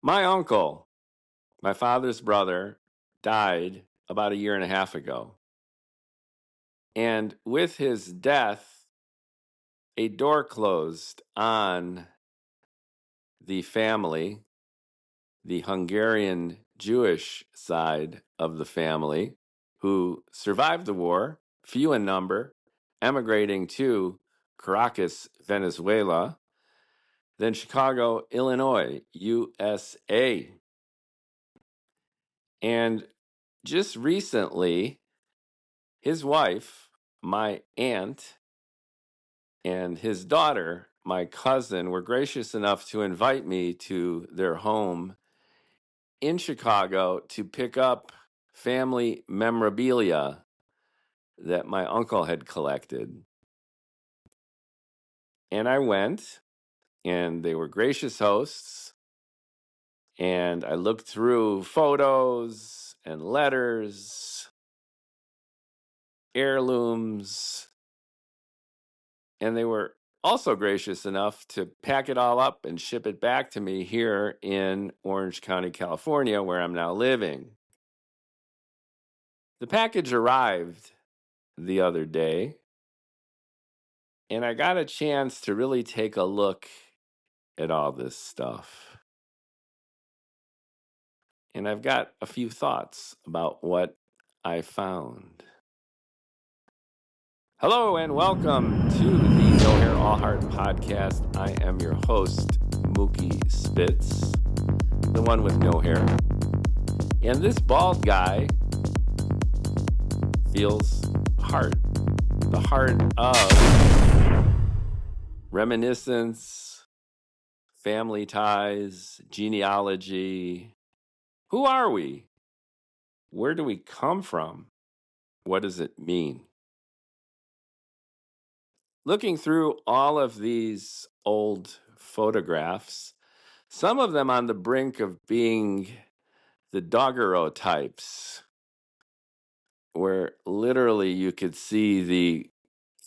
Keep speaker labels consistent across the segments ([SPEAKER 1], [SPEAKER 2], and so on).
[SPEAKER 1] My uncle, my father's brother, died about a year and a half ago. And with his death, a door closed on the family, the Hungarian Jewish side of the family, who survived the war, few in number, emigrating to Caracas, Venezuela, then Chicago, Illinois, USA. And just recently, his wife, my aunt, and his daughter, my cousin, were gracious enough to invite me to their home in Chicago to pick up family memorabilia that my uncle had collected. And I went, and they were gracious hosts. And I looked through photos and letters, heirlooms, and they were also gracious enough to pack it all up and ship it back to me here in Orange County, California, where I'm now living. The package arrived the other day, and I got a chance to really take a look at all this stuff. And I've got a few thoughts about what I found. Hello and welcome to the No Hair All Heart podcast. I am your host, Mookie Spitz, the one with no hair. And this bald guy feels heart, the heart of reminiscence, family ties, genealogy. Who are we? Where do we come from? What does it mean? Looking through all of these old photographs, some of them on the brink of being the daguerreotypes, where literally you could see the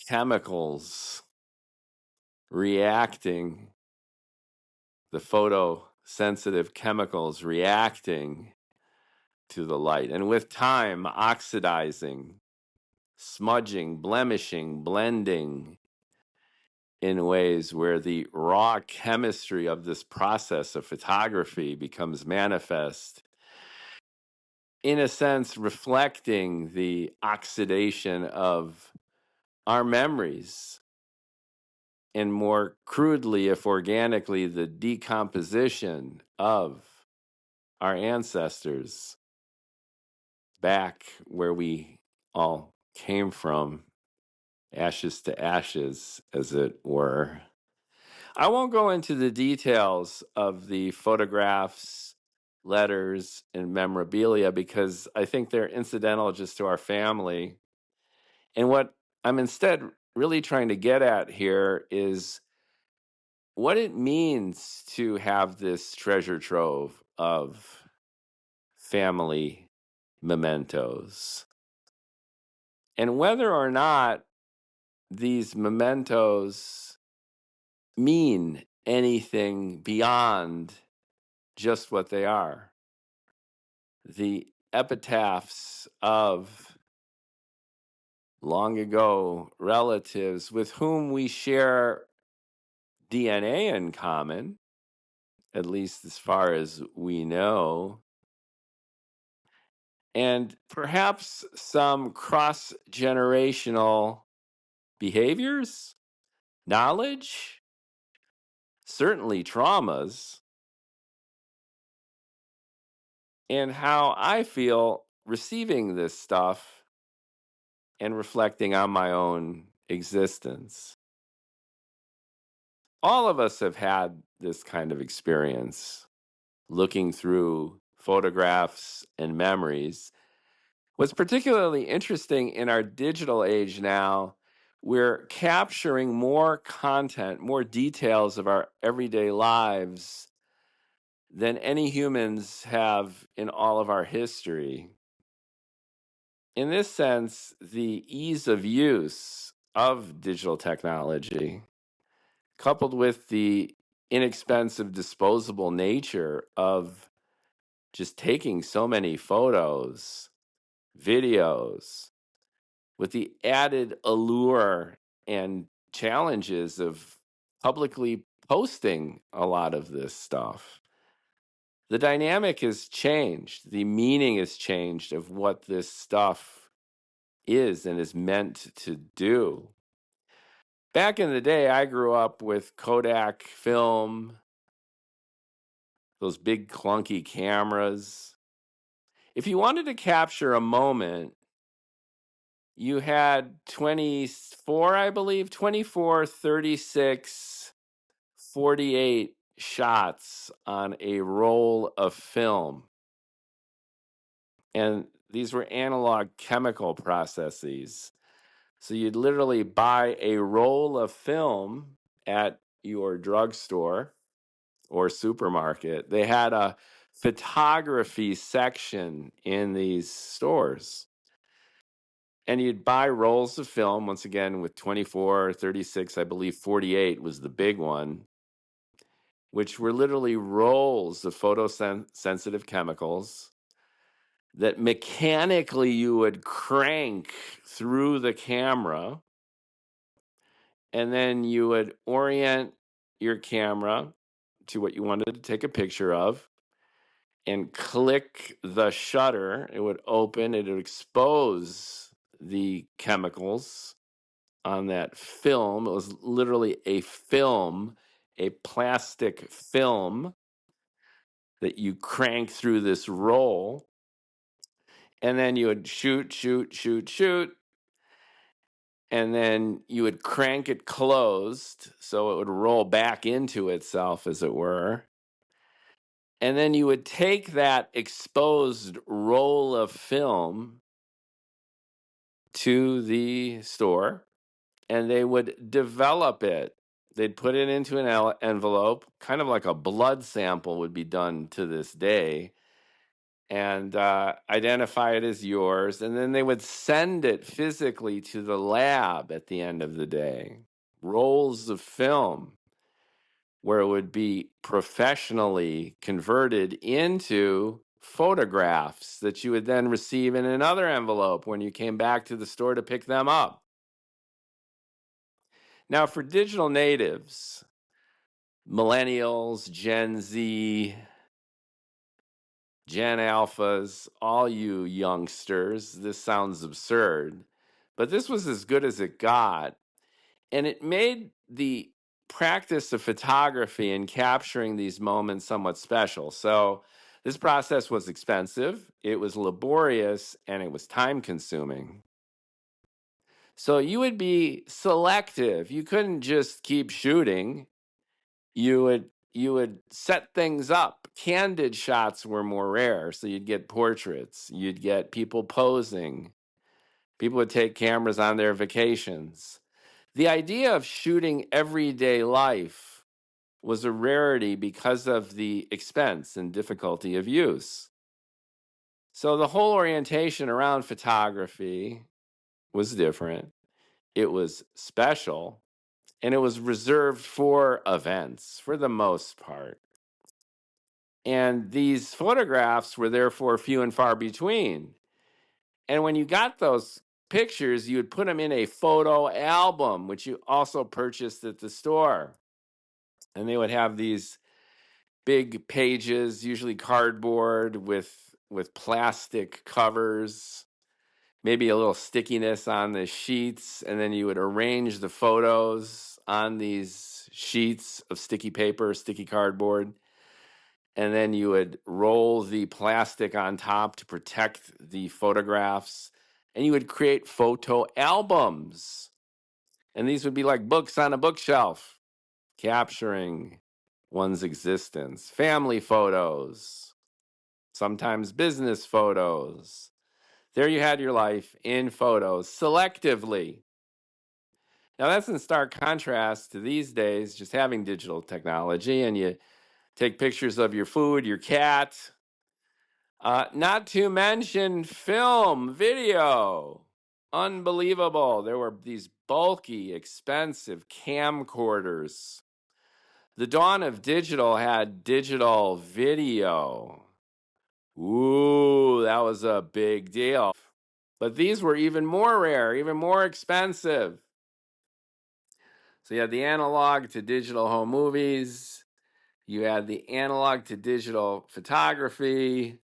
[SPEAKER 1] chemicals reacting, the photosensitive chemicals reacting to the light. And with time, oxidizing, smudging, blemishing, blending in ways where the raw chemistry of this process of photography becomes manifest, in a sense, reflecting the oxidation of our memories, and more crudely, if organically, the decomposition of our ancestors back where we all came from, ashes to ashes, as it were. I won't go into the details of the photographs, letters, and memorabilia because I think they're incidental just to our family. And what I'm instead really trying to get at here is what it means to have this treasure trove of family mementos, and whether or not these mementos mean anything beyond just what they are. The epitaphs of long ago relatives with whom we share DNA in common, at least as far as we know, and perhaps some cross-generational behaviors, knowledge, certainly traumas, and how I feel receiving this stuff and reflecting on my own existence. All of us have had this kind of experience, looking through photographs and memories. What's particularly interesting in our digital age now, we're capturing more content, more details of our everyday lives than any humans have in all of our history. In this sense, the ease of use of digital technology, coupled with the inexpensive, disposable nature of just taking so many photos, videos, with the added allure and challenges of publicly posting a lot of this stuff. The dynamic has changed. The meaning has changed of what this stuff is and is meant to do. Back in the day, I grew up with Kodak film, those big clunky cameras. If you wanted to capture a moment, you had 24, I believe, 24, 36, 48 shots on a roll of film. And these were analog chemical processes. So you'd literally buy a roll of film at your drugstore or supermarket. They had a photography section in these stores. And you'd buy rolls of film, once again, with 24, 36, I believe 48 was the big one, which were literally rolls of photosensitive chemicals that mechanically you would crank through the camera, and then you would orient your camera to what you wanted to take a picture of and click the shutter. It would open, it would expose the chemicals on that film. It was literally a film, a plastic film that you crank through this roll. And then you would shoot, shoot, shoot, shoot. And then you would crank it closed so it would roll back into itself, as it were. And then you would take that exposed roll of film to the store and they would develop it. They'd put it into an envelope, kind of like a blood sample would be done to this day, and identify it as yours. And then they would send it physically to the lab at the end of the day. Rolls of film where it would be professionally converted into photographs that you would then receive in another envelope when you came back to the store to pick them up. Now, for digital natives, millennials, Gen Z, Gen Alphas, all you youngsters, this sounds absurd, but this was as good as it got. And it made the practice of photography and capturing these moments somewhat special. So this process was expensive, it was laborious, and it was time consuming. So you would be selective. You couldn't just keep shooting. You would set things up. Candid shots were more rare, so you'd get portraits. You'd get people posing. People would take cameras on their vacations. The idea of shooting everyday life was a rarity because of the expense and difficulty of use. So the whole orientation around photography was different. It was special, and it was reserved for events for the most part. And these photographs were therefore few and far between. And when you got those pictures, you would put them in a photo album, which you also purchased at the store. And they would have these big pages, usually cardboard with plastic covers, maybe a little stickiness on the sheets, and then you would arrange the photos on these sheets of sticky paper, sticky cardboard. And then you would roll the plastic on top to protect the photographs. And you would create photo albums. And these would be like books on a bookshelf, capturing one's existence. Family photos, sometimes business photos. There you had your life in photos, selectively. Now, that's in stark contrast to these days, just having digital technology, and you take pictures of your food, your cat, not to mention film, video. Unbelievable. There were these bulky, expensive camcorders. The dawn of digital had digital video. Ooh, that was a big deal. But these were even more rare, even more expensive. So you had the analog to digital home movies. You had the analog to digital photography,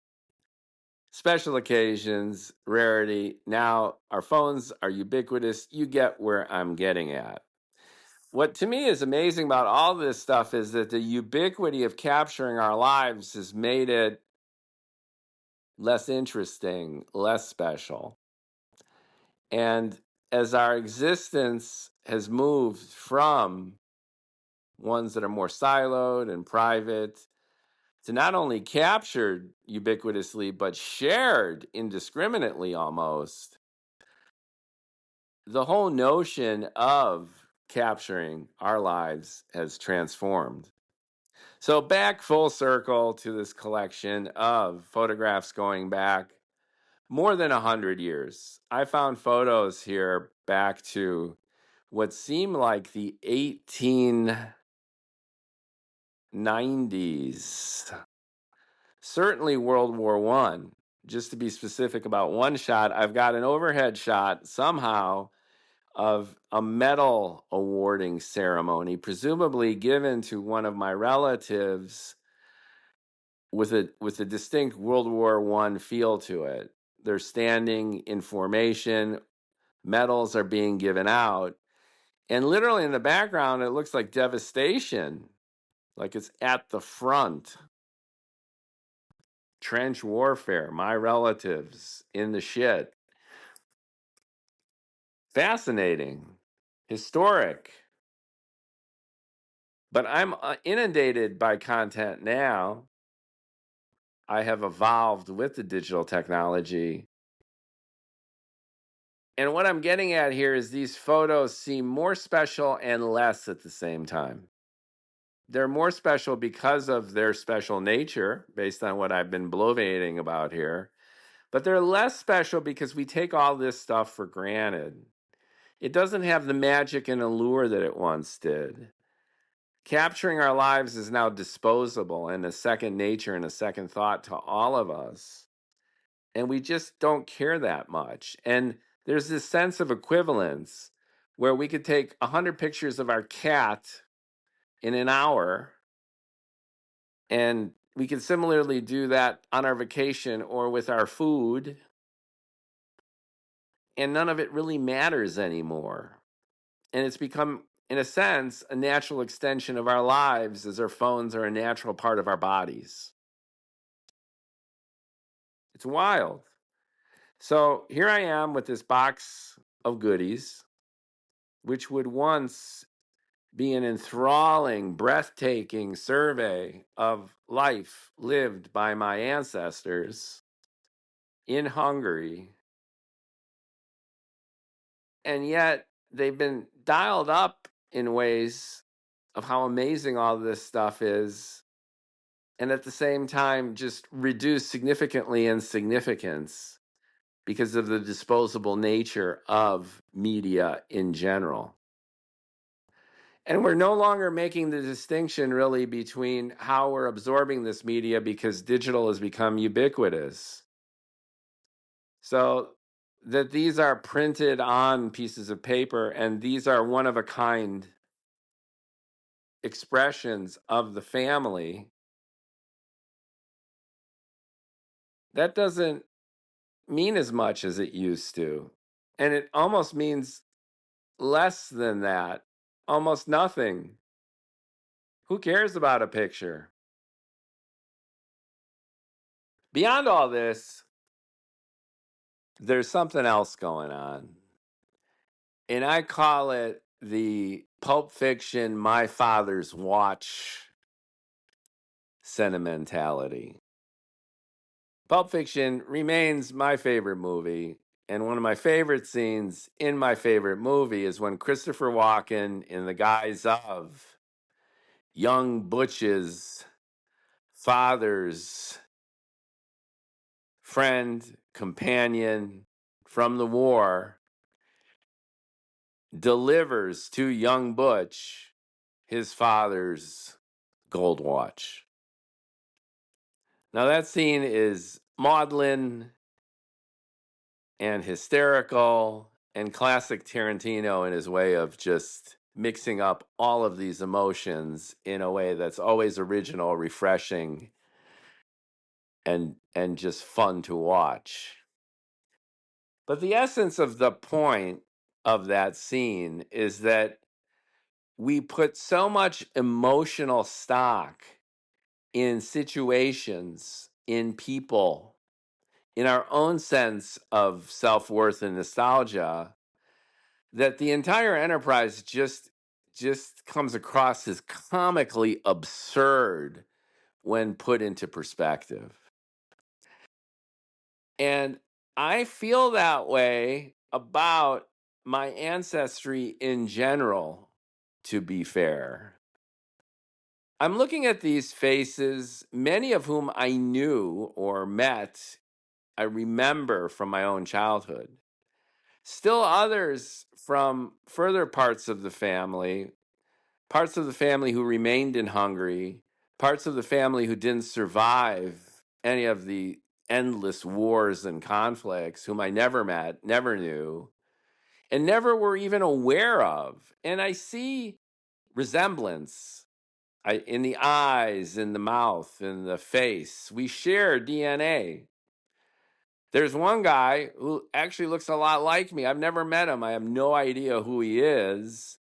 [SPEAKER 1] special occasions, rarity. Now our phones are ubiquitous. You get where I'm getting at. What to me is amazing about all this stuff is that the ubiquity of capturing our lives has made it less interesting, less special. And as our existence has moved from ones that are more siloed and private to not only captured ubiquitously, but shared indiscriminately almost, the whole notion of capturing our lives has transformed. So, back full circle to this collection of photographs going back more than 100 years. I found photos here back to what seemed like the 1890s, certainly World War I. Just to be specific about one shot, I've got an overhead shot somehow of a medal awarding ceremony, presumably given to one of my relatives with a distinct World War I feel to it. They're standing in formation, medals are being given out, and literally in the background, it looks like devastation, like it's at the front. Trench warfare, my relatives in the shit. Fascinating, historic. But I'm inundated by content now. I have evolved with the digital technology. And what I'm getting at here is these photos seem more special and less at the same time. They're more special because of their special nature, based on what I've been bloviating about here. But they're less special because we take all this stuff for granted. It doesn't have the magic and allure that it once did. Capturing our lives is now disposable and a second nature and a second thought to all of us. And we just don't care that much. And there's this sense of equivalence where we could take 100 pictures of our cat in an hour, and we can similarly do that on our vacation or with our food, and none of it really matters anymore. And it's become, in a sense, a natural extension of our lives as our phones are a natural part of our bodies. It's wild. So here I am with this box of goodies, which would once be an enthralling, breathtaking survey of life lived by my ancestors in Hungary. And yet they've been dialed up in ways of how amazing all this stuff is, and at the same time just reduced significantly in significance because of the disposable nature of media in general. And we're no longer making the distinction really between how we're absorbing this media because digital has become ubiquitous. So that these are printed on pieces of paper and these are one of a kind expressions of the family, that doesn't mean as much as it used to. And it almost means less than that, almost nothing. Who cares about a picture? Beyond all this, there's something else going on. And I call it the Pulp Fiction, My Father's Watch sentimentality. Pulp Fiction remains my favorite movie. And one of my favorite scenes in my favorite movie is when Christopher Walken, in the guise of young Butch's father's friend, companion from the war, delivers to young Butch his father's gold watch. Now that scene is maudlin and hysterical and classic Tarantino in his way of just mixing up all of these emotions in a way that's always original, refreshing, and just fun to watch. But the essence of the point of that scene is that we put so much emotional stock in situations, in people, in our own sense of self-worth and nostalgia, that the entire enterprise just comes across as comically absurd when put into perspective. And I feel that way about my ancestry in general, to be fair. I'm looking at these faces, many of whom I knew or met, I remember from my own childhood. Still others from further parts of the family who remained in Hungary, parts of the family who didn't survive any of the endless wars and conflicts, whom I never met, never knew, and never were even aware of. And I see resemblance in the eyes, in the mouth, in the face. We share DNA. There's one guy who actually looks a lot like me. I've never met him. I have no idea who he is.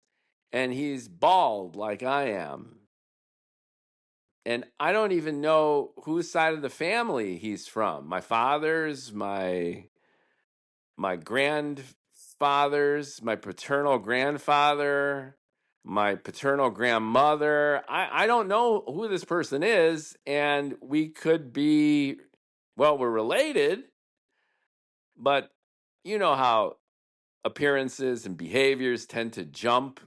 [SPEAKER 1] And he's bald like I am. And I don't even know whose side of the family he's from. My father's, my grandfather's, my paternal grandfather, my paternal grandmother. I don't know who this person is, and we could be, well, we're related, but you know how appearances and behaviors tend to jump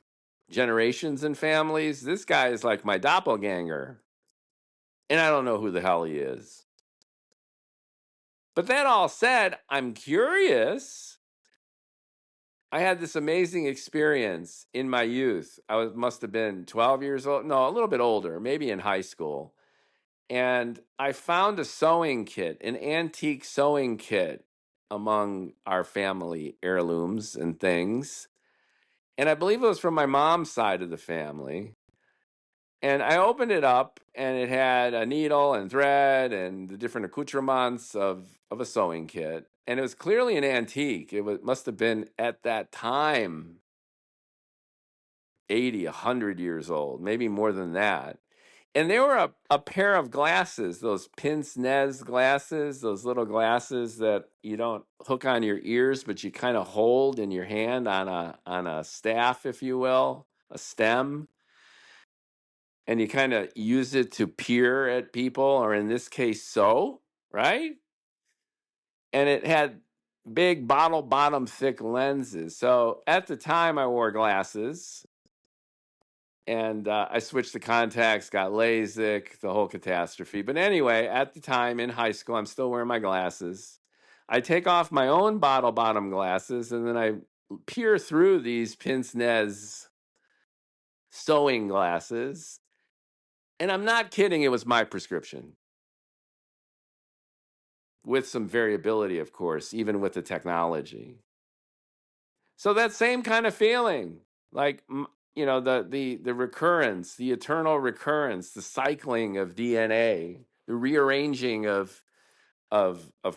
[SPEAKER 1] generations and families. This guy is like my doppelganger, and I don't know who the hell he is. But that all said, I'm curious. I had this amazing experience in my youth. Must have been 12 years old. No, a little bit older, maybe in high school. And I found a sewing kit, an antique sewing kit among our family heirlooms and things. And I believe it was from my mom's side of the family. And I opened it up, and it had a needle and thread and the different accoutrements of a sewing kit. And it was clearly an antique. Must have been at that time 80, 100 years old, maybe more than that. And they were a pair of glasses, those pince-nez glasses, those little glasses that you don't hook on your ears, but you kind of hold in your hand on a staff, if you will, a stem. And you kind of use it to peer at people, or in this case, sew, right? And it had big bottle bottom thick lenses. So at the time I wore glasses, and I switched the contacts, got LASIK, the whole catastrophe. But anyway, at the time in high school, I'm still wearing my glasses. I take off my own bottle bottom glasses, and then I peer through these pince-nez sewing glasses. And I'm not kidding, it was my prescription. With some variability, of course, even with the technology. So that same kind of feeling, like, the recurrence, the eternal recurrence, the cycling of DNA, the rearranging of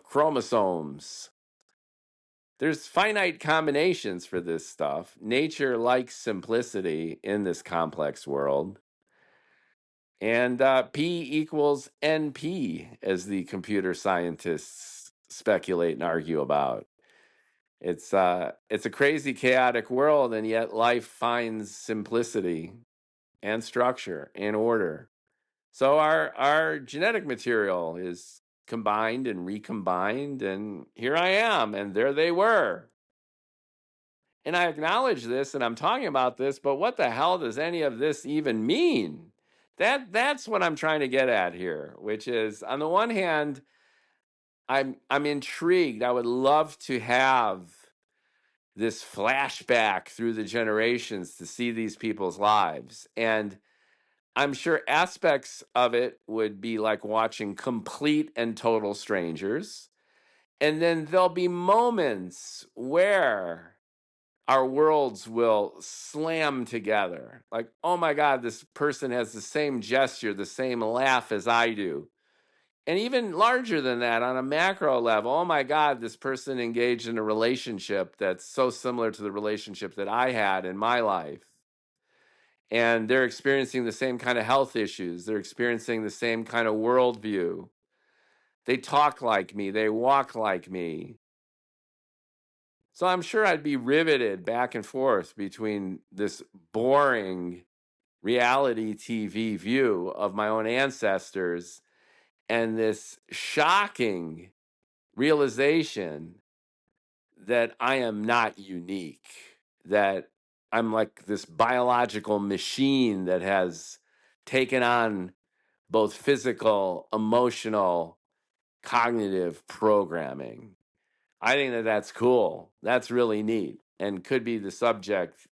[SPEAKER 1] chromosomes. There's finite combinations for this stuff. Nature likes simplicity in this complex world. And P equals NP, as the computer scientists speculate and argue about. It's a crazy, chaotic world, and yet life finds simplicity and structure and order. So our genetic material is combined and recombined, and here I am, and there they were. And I acknowledge this, and I'm talking about this, but what the hell does any of this even mean? That's what I'm trying to get at here, which is, on the one hand, I'm intrigued. I would love to have this flashback through the generations to see these people's lives. And I'm sure aspects of it would be like watching complete and total strangers. And then there'll be moments where our worlds will slam together. Like, oh my God, this person has the same gesture, the same laugh as I do. And even larger than that, on a macro level, oh my God, this person engaged in a relationship that's so similar to the relationship that I had in my life. And they're experiencing the same kind of health issues. They're experiencing the same kind of worldview. They talk like me. They walk like me. So I'm sure I'd be riveted back and forth between this boring reality TV view of my own ancestors and this shocking realization that I am not unique, that I'm like this biological machine that has taken on both physical, emotional, cognitive programming. I think that that's cool. That's really neat and could be the subject,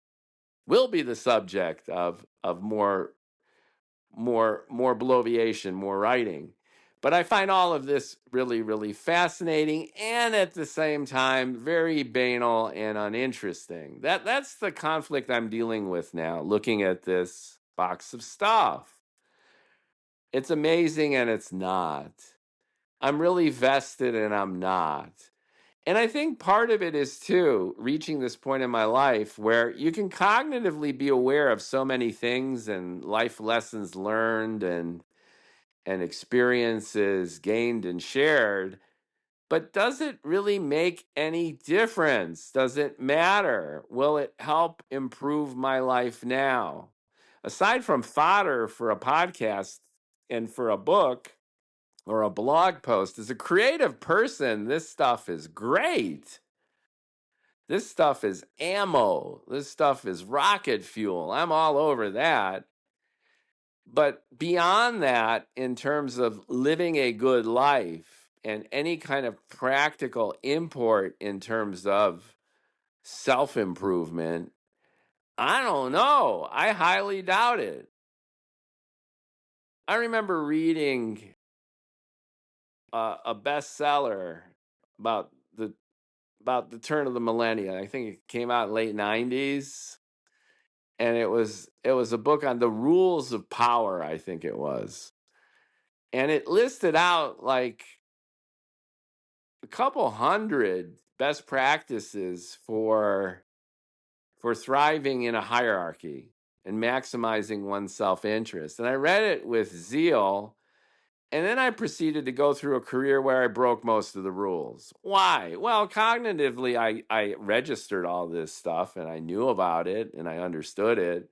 [SPEAKER 1] will be the subject of more bloviation, more writing. But I find all of this really, really fascinating and at the same time very banal and uninteresting. That's the conflict I'm dealing with now, looking at this box of stuff. It's amazing and it's not. I'm really vested and I'm not. And I think part of it is too reaching this point in my life where you can cognitively be aware of so many things and life lessons learned and experiences gained and shared, but does it really make any difference? Does it matter? Will it help improve my life now? Aside from fodder for a podcast and for a book or a blog post, as a creative person, this stuff is great. This stuff is ammo. This stuff is rocket fuel. I'm all over that. But beyond that, in terms of living a good life and any kind of practical import in terms of self improvement, I don't know. I highly doubt it. I remember reading a bestseller about the about the turn of the millennium. I think it came out in late '90s, and it was a book on the rules of power. I think it was, and it listed out like a couple hundred best practices for thriving in a hierarchy and maximizing one's self-interest. And I read it with zeal, and then I proceeded to go through a career where I broke most of the rules. Why? Well, cognitively, I registered all this stuff and I knew about it and I understood it.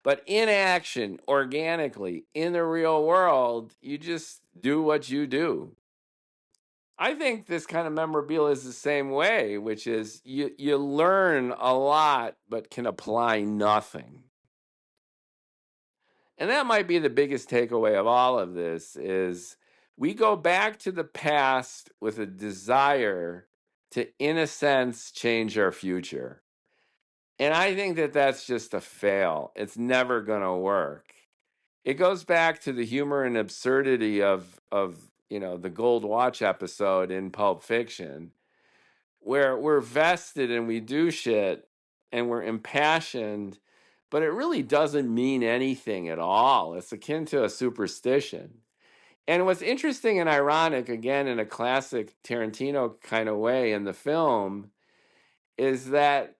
[SPEAKER 1] But in action, organically, in the real world, you just do what you do. I think this kind of memorabilia is the same way, which is you learn a lot but can apply nothing. And that might be the biggest takeaway of all of this is we go back to the past with a desire to, in a sense, change our future. And I think that that's just a fail. It's never going to work. It goes back to the humor and absurdity of the gold watch episode in Pulp Fiction, where we're vested and we do shit and we're impassioned, but it really doesn't mean anything at all. It's akin to a superstition. And what's interesting and ironic, again, in a classic Tarantino kind of way in the film, is that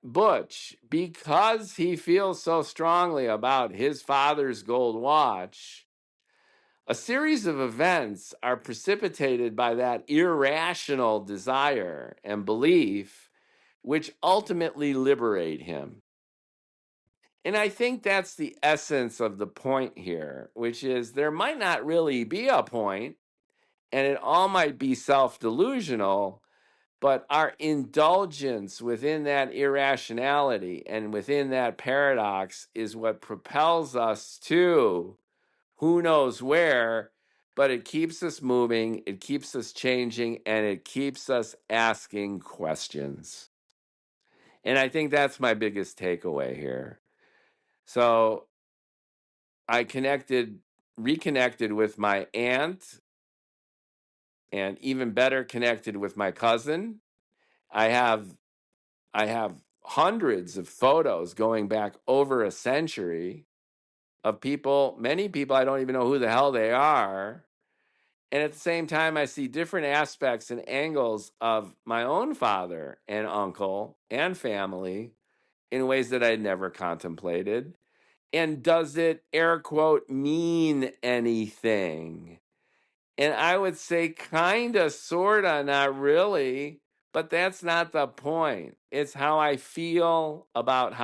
[SPEAKER 1] Butch, because he feels so strongly about his father's gold watch, a series of events are precipitated by that irrational desire and belief, which ultimately liberate him. And I think that's the essence of the point here, which is there might not really be a point, and it all might be self delusional, but our indulgence within that irrationality and within that paradox is what propels us to who knows where, but it keeps us moving, it keeps us changing, and it keeps us asking questions. And I think that's my biggest takeaway here. So I reconnected with my aunt, and even better, connected with my cousin. I have hundreds of photos going back over a century of people, many people I don't even know who the hell they are. And at the same time, I see different aspects and angles of my own father and uncle and family in ways that I'd never contemplated. And does it, air quote, mean anything? And I would say kinda, sorta, not really, but that's not the point. It's how I feel about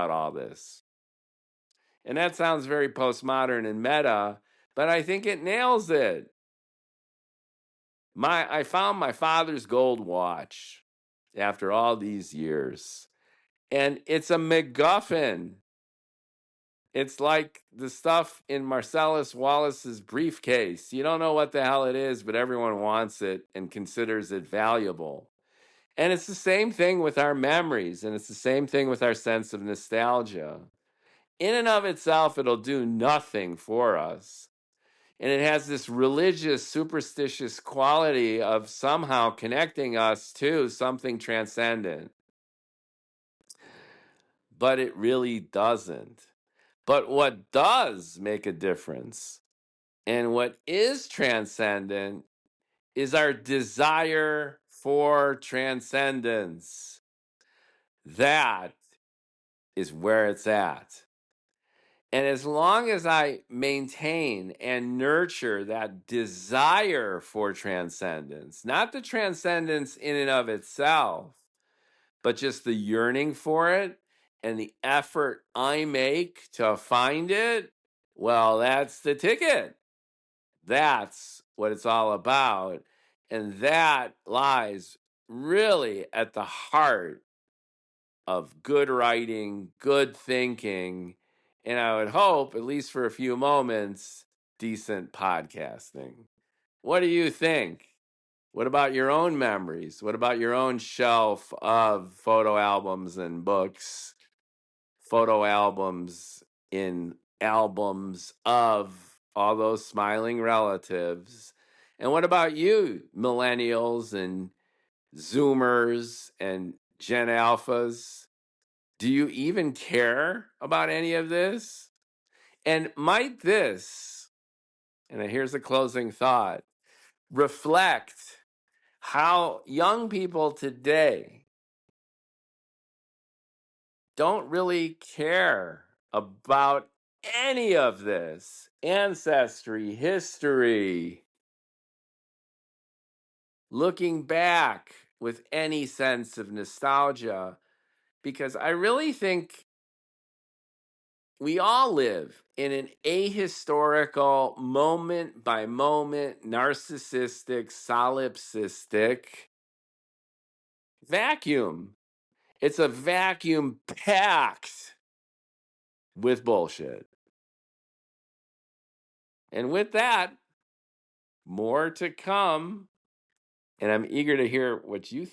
[SPEAKER 1] all this. And that sounds very postmodern and meta, but I think it nails it. I found my father's gold watch after all these years, and it's a MacGuffin. It's like the stuff in Marcellus Wallace's briefcase. You don't know what the hell it is, but everyone wants it and considers it valuable. And it's the same thing with our memories, and it's the same thing with our sense of nostalgia. In and of itself, it'll do nothing for us. And it has this religious, superstitious quality of somehow connecting us to something transcendent. But it really doesn't. But what does make a difference, and what is transcendent, is our desire for transcendence. That is where it's at. And as long as I maintain and nurture that desire for transcendence, not the transcendence in and of itself, but just the yearning for it and the effort I make to find it, well, that's the ticket. That's what it's all about. And that lies really at the heart of good writing, good thinking, and I would hope, at least for a few moments, decent podcasting. What do you think? What about your own memories? What about your own shelf of photo albums and books? Photo albums in albums of all those smiling relatives. And what about you, millennials and Zoomers and Gen Alphas? Do you even care about any of this? And might this, and here's a closing thought, reflect how young people today don't really care about any of this ancestry, history, looking back with any sense of nostalgia, because I really think we all live in an ahistorical, moment by moment, narcissistic, solipsistic vacuum. It's a vacuum packed with bullshit. And with that, more to come. And I'm eager to hear what you think.